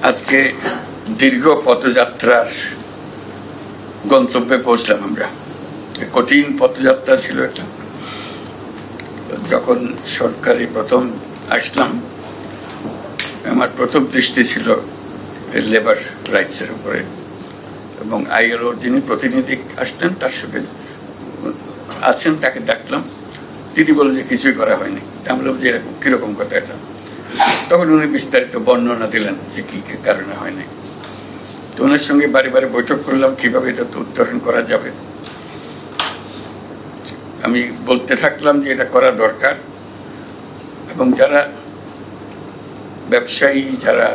আজকে দীর্ঘ পথযাত্রার গন্তব্যে পৌঁছলাম আমরা। কঠিন পথযাত্রা ছিল এটা। যখন সরকারি প্রথম আসলাম, আমার প্রথম দৃষ্টি ছিল লেবার রাইটসের উপরে, এবং আইএলওর যিনি প্রতিনিধি আসতেন তার সঙ্গে আছেন, তাকে ডাকলাম। তিনি বলেন যে কিছুই করা হয়নি। আমি বললাম যে এরকম কিরকম কথা এটা? তখন উনি বিস্তারিত বর্ণনা দিলেন যে কি কি কারণে হয়নি। তো ওনার সঙ্গে বারে বারে বৈঠক করলাম কিভাবে এটা উত্তরণ করা যাবে। আমি বলতে থাকলাম যে এটা করা দরকার, এবং যারা ব্যবসায়ী, যারা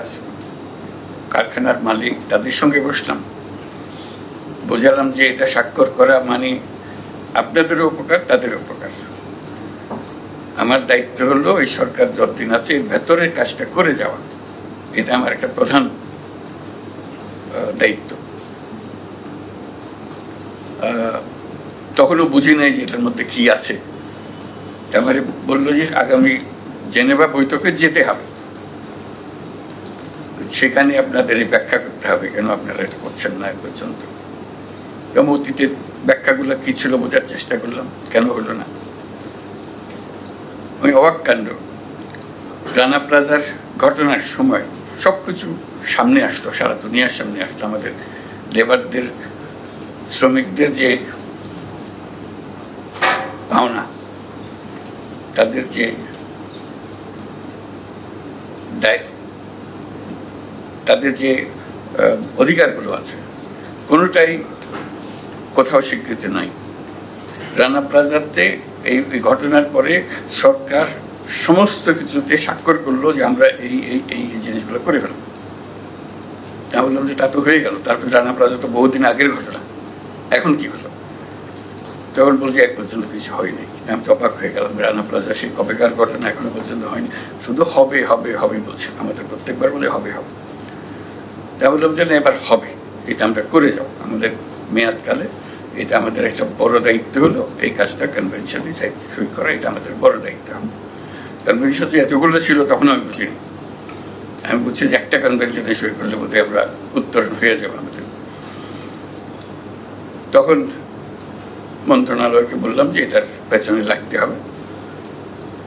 কারখানার মালিক, তাদের সঙ্গে বসলাম, বোঝালাম যে এটা স্বাক্ষর করা মানে আপনাদেরও উপকার, তাদের উপকার। আমার দায়িত্ব হলো এই সরকার যতদিন আছে এর ভেতরের কাজটা করে যাওয়া, এটা আমার একটা প্রধান দায়িত্ব। তখনও বুঝি নাই যে এটার মধ্যে কি আছে। আমার বললো যে আগামী জেনেভা বৈঠকে যেতে হবে, সেখানে আপনাদের এই ব্যাখ্যা করতে হবে কেন আপনারা এটা করছেন না এ পর্যন্ত। এবং অতীতের ব্যাখ্যাগুলো কি ছিল বোঝার চেষ্টা করলাম, কেন হলো না। ওই অবাক কাণ্ড, রানা প্লাজার ঘটনার সময় সবকিছু সামনে আসলো, সারা দুনিয়ার সামনে আসলো। আমাদের লেবারদের, শ্রমিকদের যে পাওনা, তাদের যে তাদের যে অধিকারগুলো আছে, কোনোটাই কোথাও স্বীকৃতি নাই। রানা প্লাজাতে এই ঘটনার পরে সরকার সমস্ত কিছুতে স্বাক্ষর করলো যে আমরা এই এই এই জিনিসগুলো করে ফেলব। তা বললাম যে তা তো হয়ে গেল, তারপর রানা প্লাজা তো বহুদিন আগের ঘটনা, এখন কি হলো? তখন বলছে এক পর্যন্ত কিছু হয়নি। আমি তো অবাক হয়ে গেলাম, রানা প্লাজা সেই কবেকার ঘটনা, এখনো পর্যন্ত হয়নি, শুধু হবে হবে হবে বলছে। আমাদের প্রত্যেকবার বলে হবে হবে। তা বললাম যে না, এবার হবে, এটা আমরা করে যাও আমাদের মেয়াদকালে। এটা আমাদের একটা বড় দায়িত্ব হলো, এই কাজটা কনভেনশনে সই করা, এটা আমাদের বড় দায়িত্ব। কনভেনশন যে এতগুলো ছিল তখন আমি বুঝিনি। আমি বুঝছি যে একটা কনভেনশনে সই করলে বোধহয় আমরা উত্তরণ হয়ে যাবো আমাদের। তখন মন্ত্রণালয়কে বললাম যে এটার পেছনে লাগতে হবে।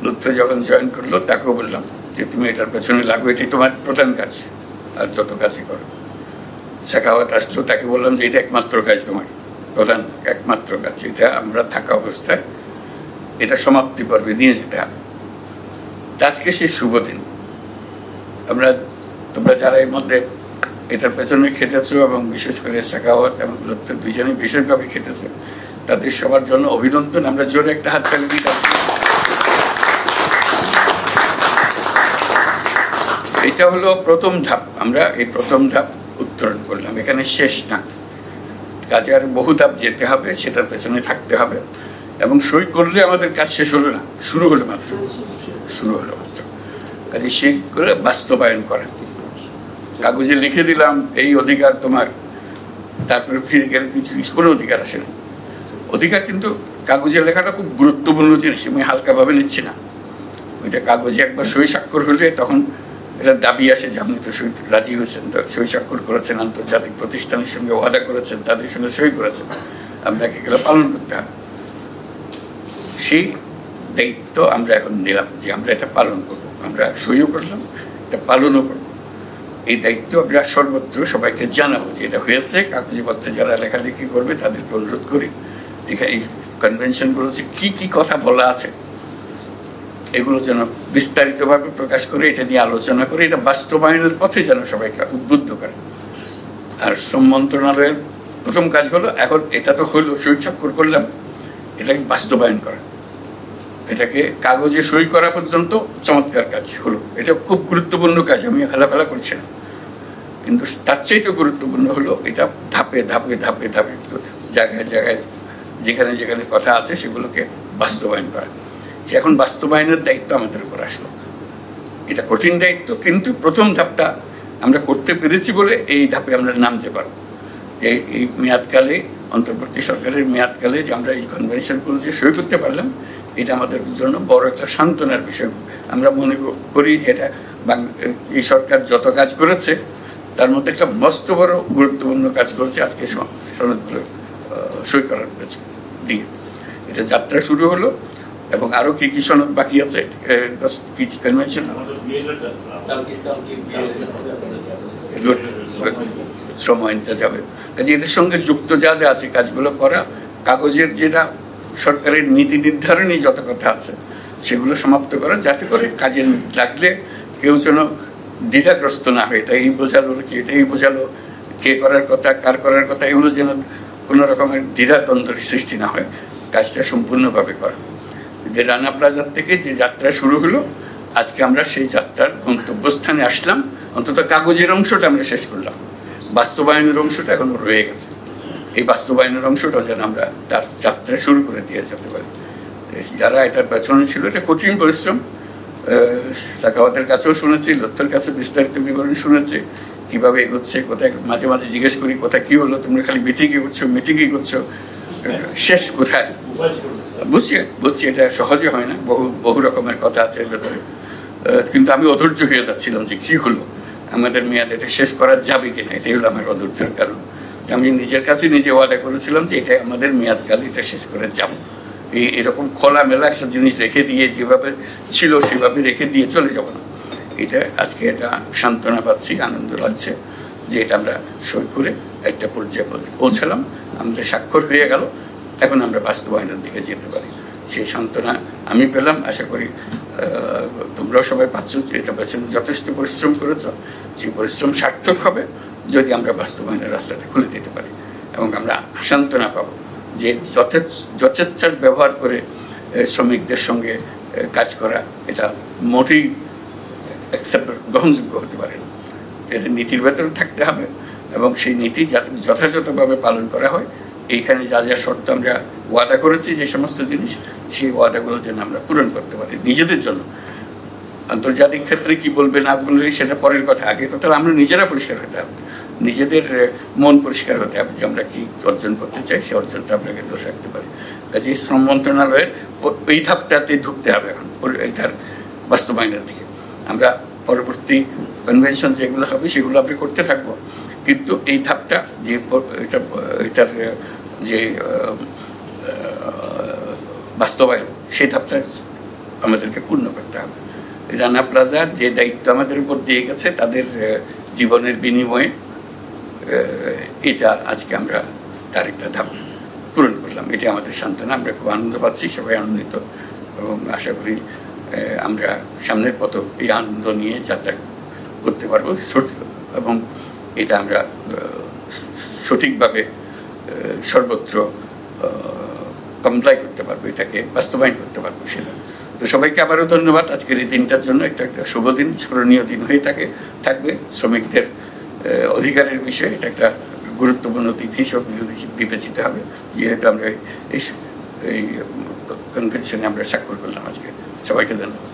লুৎফে যখন জয়েন করলো তাকেও বললাম যে তুমি এটার পেছনে লাগো, এটাই তোমার প্রধান কাজ, আর যত কাজই করো। শেখাওয়াত আসলো, তাকে বললাম যে এটা একমাত্র কাজ, তোমার প্রধান একমাত্র কাজ, এটা আমরা থাকা অবস্থায় এটা সমাপ্তি পর্বে নিয়ে যেতে হবে। আজকে সেই শুভ দিন। তোমরা যারা এর মধ্যে এটার পেছনে খেটেছো, এবং বিশেষ করে শেখাওয়াত এবং লুৎফে দুইজনেই বিশেষভাবে খেটেছে, তাদের সবার জন্য অভিনন্দন। আমরা জোরে একটা হাত তালি দিই। এটা হলো প্রথম ধাপ। আমরা এই প্রথম ধাপ উত্তরণ করলাম, এখানে শেষ না, কাজে আর বহু ধাপ যেতে হবে, সেটার পেছনে থাকতে হবে। এবং সই করলে আমাদের কাজ শেষ হলো না, শুরু হলো মাত্র, শুরু হলো মাত্র। কাজে সই করে বাস্তবায়ন করা। কাগজে লিখে দিলাম এই অধিকার তোমার, তারপরে ফিরে গেলে কোনো অধিকার আসে না। অধিকার কিন্তু কাগজে লেখাটা খুব গুরুত্বপূর্ণ জিনিস, আমি হালকাভাবে নিচ্ছি না। ওইটা কাগজে একবার সই স্বাক্ষর হলে তখন এটা দাবি আসে যে আপনি তো সই রাজি হয়েছেন, সই স্বাক্ষর করেছেন, আন্তর্জাতিক প্রতিষ্ঠানের সঙ্গে ওয়াদা করেছেন, তাদের সঙ্গে সই করেছেন, আপনাকে এগুলো পালন করতে হবে। সেই দায়িত্ব আমরা এখন নিলাম যে আমরা এটা পালন করব। আমরা সইও করলাম, এটা পালনও করব। এই দায়িত্ব আমরা সর্বত্র সবাইকে জানাবো যে এটা হয়েছে। কাগজপত্রে যারা লেখালেখি করবে তাদেরকে অনুরোধ করি এখানে এই কনভেনশনগুলো কি কি কথা বলা আছে এগুলো যেন বিস্তারিতভাবে প্রকাশ করে, এটা নিয়ে আলোচনা করে, এটা বাস্তবায়নের পথে যেন সবাইকে উদ্বুদ্ধ করে। আর শ্রম মন্ত্রণালয়ের প্রথম কাজ হলো, এখন এটা তো হলো, সই স্বাক্ষর করলাম, এটাকে বাস্তবায়ন করা। এটাকে কাগজে সই করা পর্যন্ত চমৎকার কাজ হলো, এটা খুব গুরুত্বপূর্ণ কাজ, আমি হেলাফেলা করছি না। কিন্তু তার চাইতে গুরুত্বপূর্ণ হলো এটা ধাপে ধাপে ধাপে ধাপে জায়গায় জায়গায় যেখানে যেখানে কথা আছে সেগুলোকে বাস্তবায়ন করা। এখন বাস্তবায়নের দায়িত্ব আমাদের উপর আসলো। এটা কঠিন দায়িত্ব, কিন্তু প্রথম ধাপটা আমরা করতে পেরেছি বলে এই ধাপে আমরা নামতে পারবো। এই মেয়াদকালে, অন্তর্বর্তী সরকারের মেয়াদকালে যে আমরা এই কনভেনশনগুলো যে সই করতে পারলাম, এটা আমাদের জন্য বড় একটা সান্ত্বনার বিষয়। আমরা মনে করি যে এটা এই সরকার যত কাজ করেছে তার মধ্যে একটা মস্ত বড় গুরুত্বপূর্ণ কাজ করেছে আজকে সনদগুলো সই করার দিয়ে। এটা যাত্রা শুরু হলো, এবং আরো কি কি সনদ বাকি আছে, কনভেনশন সময় নিতে যাবে। কাজে এদের সঙ্গে যুক্ত যা যা আছে কাজগুলো করা, কাগজের যেটা সরকারের নীতি নির্ধারণী যত কথা আছে সেগুলো সমাপ্ত করা, যাতে করে কাজে লাগলে কেউ যেন দ্বিধাগ্রস্ত না হয়। তাই এই বোঝালো কি, এটাই বোঝালো, কে করার কথা, কার করার কথা, এগুলো যেন কোনো রকমের দ্বিধাদ্বন্দ্বের সৃষ্টি না হয়, কাজটা সম্পূর্ণভাবে করা। যে রানা প্লাজার থেকে যে যাত্রা শুরু হলো, আজকে আমরা সেই যাত্রার গন্তব্যস্থানে আসলাম। অন্তত কাগজের অংশটা আমরা শেষ করলাম, বাস্তবায়নের অংশটা এখনো রয়ে গেছে। এই বাস্তবায়নের অংশটা যেন আমরা তার যাত্রা শুরু করে দিয়ে যেতে পারি। যারা এটার পেছনে ছিল, এটা কঠিন পরিশ্রম। সাখাওয়াতের কাছেও শুনেছি, লত্তর কাছে বিস্তারিত বিবরণ শুনেছি, কিভাবে এগোচ্ছে, কোথায় মাঝে মাঝে জিজ্ঞেস করি কোথায় কি হলো, তোমরা খালি মিটিংই করছো মিটিংই করছো, শেষ কোথায়? বুঝছি এটা সহজে হয় না, বহু রকমের কথা আছে ভেতরে। কিন্তু আমি অধৈর্য হয়ে যাচ্ছিলাম যে কি হলো, আমাদের মেয়াদ এটা শেষ করা যাবে কিনা, এটাই হলো আমার অধৈর্যের কারণ। আমি নিজের কাছে নিজে ওয়াদা করেছিলাম যে এটা আমাদের মেয়াদকাল, এটা শেষ করে যাবো। এরকম খোলামেলা একটা জিনিস রেখে দিয়ে যেভাবে ছিল সেভাবে রেখে দিয়ে চলে যাব না। এটা আজকে এটা সান্ত্বনা পাচ্ছি, আনন্দ লাগছে যে এটা আমরা সই করে একটা পর্যায়ে পৌঁছালাম, আমাদের স্বাক্ষর হয়ে গেল, এখন আমরা বাস্তবায়নের দিকে যেতে পারি। সেই সান্ত্বনা আমি পেলাম, আশা করি তোমরাও সবাই পাচ্ছ। এটা পেছনে যথেষ্ট পরিশ্রম করেছ, সেই পরিশ্রম সার্থক হবে যদি আমরা বাস্তবায়নের রাস্তাটা খুলে দিতে পারি, এবং আমরা সান্ত্বনা পাবো যে যথেচ্ছার ব্যবহার করে শ্রমিকদের সঙ্গে কাজ করা এটা মোটেই গ্রহণযোগ্য হতে পারে না। এটা নীতির ভেতরে থাকতে হবে, এবং সেই নীতি যাতে যথাযথভাবে পালন করা হয়। এইখানে যা যা শর্ত আমরা ওয়াদা করেছি, যে সমস্ত জিনিস, সেই ওয়াদাগুলো যেন আমরা পূরণ করতে পারি নিজেদের জন্য। আন্তর্জাতিক ক্ষেত্রে কি বলবে না বলবে সেটা পরের কথা, আগের কথা আমরা নিজেরা পরিষ্কার হতে হবে, নিজেদের মন পরিষ্কার হতে হবে যে আমরা কি অর্জন করতে চাই, সেই অর্জনটা আপনাকে দোষ রাখতে পারি। কাজে শ্রম মন্ত্রণালয়ের এই ধাপটাতে ঢুকতে হবে এখন, এটার বাস্তবায়নের দিকে। আমরা পরবর্তী কনভেনশন যেগুলো হবে সেগুলো আমরা করতে থাকবো, কিন্তু এই ধাপটা যে এটার যে বাস্তবায়ন, সেই ধাপটা আমাদেরকে পূর্ণ করতে হবে। রানা প্লাজা যে দায়িত্ব আমাদের উপর দিয়ে গেছে, তাদের জীবনের বিনিময়ে এটা আজকে আমরা তার একটা ধাপ পূরণ করলাম। এটা আমাদের সান্ত্বনা, আমরা খুব আনন্দ পাচ্ছি, সবাই আনন্দিত, এবং আশা করি আমরা সামনের পথ এই আনন্দ নিয়ে যাত্রা করতে পারবো, এবং এটা আমরা সঠিকভাবে সর্বত্র কমপ্লাই করতে পারবো, এটাকে বাস্তবায়ন করতে পারবো সেটা। তো সবাইকে আবারও ধন্যবাদ আজকের এই দিনটার জন্য। একটা শুভ দিন, স্মরণীয় দিন হয়ে থাকবে শ্রমিকদের অধিকারের বিষয়ে। এটা একটা গুরুত্বপূর্ণ দিন হিসেবে বিবেচিত হবে, যেহেতু আমরা এই কনভেনশনে আমরা স্বাক্ষর করলাম আজকে। সবাইকে ধন্যবাদ।